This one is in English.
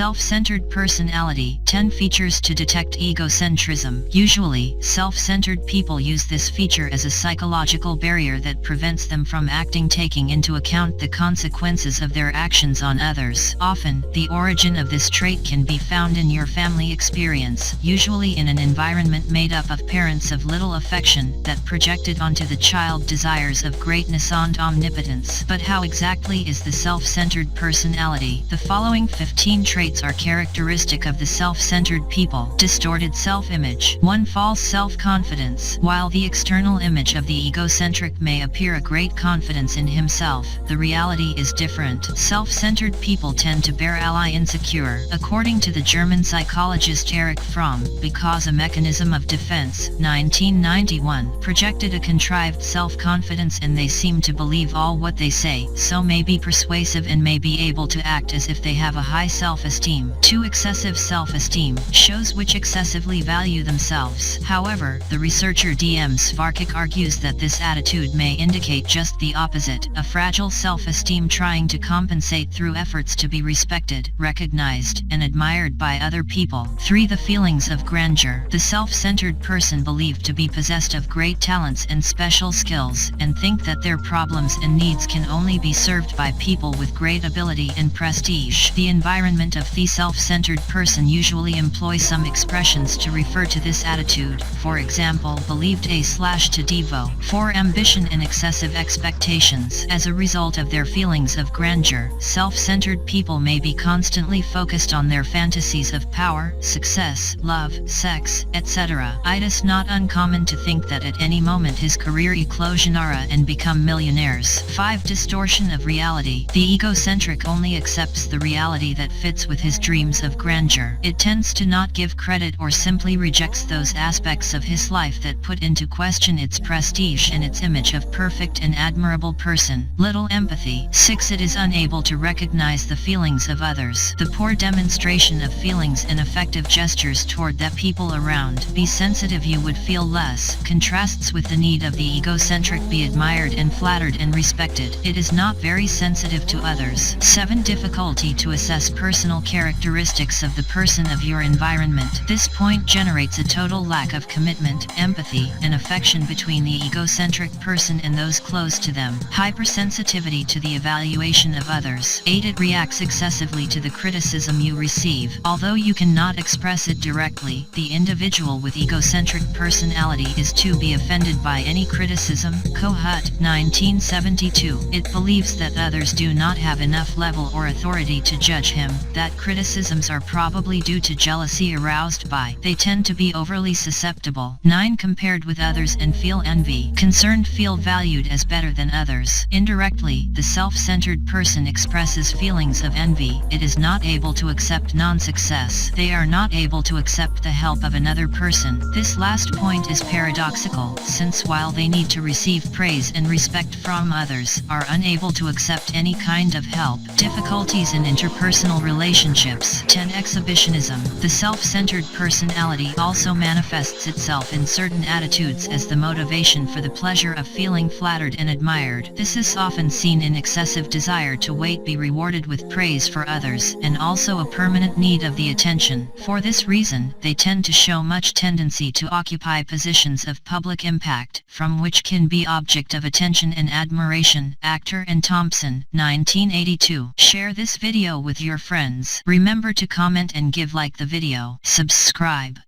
Self-centered personality. 10 features to detect egocentrism. Usually, self-centered people use this feature as a psychological barrier that prevents them from acting taking into account the consequences of their actions on others. Often, the origin of this trait can be found in your family experience, usually in an environment made up of parents of little affection that projected onto the child desires of greatness and omnipotence. But how exactly is the self-centered personality? The following 15 traits are characteristic of the self-centered people. Distorted self-image. 1. False self-confidence. While the external image of the egocentric may appear a great confidence in himself, the reality is different. Self-centered people tend to bereally insecure. According to the German psychologist Erich Fromm, because a mechanism of defense, 1991, projected a contrived self-confidence and they seem to believe all what they say, so may be persuasive and may be able to act as if they have a high self-esteem. 2. Excessive self-esteem. Shows which excessively value themselves. However, the researcher D.M. Svarkic argues that this attitude may indicate just the opposite, a fragile self-esteem trying to compensate through efforts to be respected, recognized, and admired by other people. 3. The feelings of grandeur. The self-centered person believed to be possessed of great talents and special skills, and think that their problems and needs can only be served by people with great ability and prestige. The environment of the self-centered person usually employs some expressions to refer to this attitude, for example, believed to devo. 4. Ambition and excessive expectations. As a result of their feelings of grandeur, self-centered people may be constantly focused on their fantasies of power, success, love, sex, etc. It is not uncommon to think that at any moment his career eclosionara and become millionaires. 5. Distortion of reality. The egocentric only accepts the reality that fits with his dreams of grandeur. It tends to not give credit or simply rejects those aspects of his life that put into question its prestige and its image of perfect and admirable person. Little empathy. 6. It is unable to recognize the feelings of others. The poor demonstration of feelings and effective gestures toward the people around. Be sensitive, you would feel less. Contrasts with the need of the egocentric be admired and flattered and respected. It is not very sensitive to others. 7. Difficulty to assess personal characteristics of the person of your environment. This point generates a total lack of commitment, empathy, and affection between the egocentric person and those close to them. Hypersensitivity to the evaluation of others. 8. It reacts excessively to the criticism you receive. Although you cannot express it directly, the individual with egocentric personality is to be offended by any criticism. Kohut, 1972. It believes that others do not have enough level or authority to judge him, that criticisms are probably due to jealousy aroused by. They tend to be overly susceptible. 9. Compared with others and feel envy. Concerned, feel valued as better than others. Indirectly, the self-centered person expresses feelings of envy. It is not able to accept non-success. They are not able to accept the help of another person. This last point is paradoxical, since while they need to receive praise and respect from others, are unable to accept any kind of help. Difficulties in interpersonal relationships. 10. Exhibitionism. The self-centered personality also manifests itself in certain attitudes as the motivation for the pleasure of feeling flattered and admired. This is often seen in excessive desire to be rewarded with praise for others, and also a permanent need of the attention. For this reason, they tend to show much tendency to occupy positions of public impact, from which can be object of attention and admiration. Actor and Thompson, 1982. Share this video with your friends. Remember to comment and give like the video. Subscribe.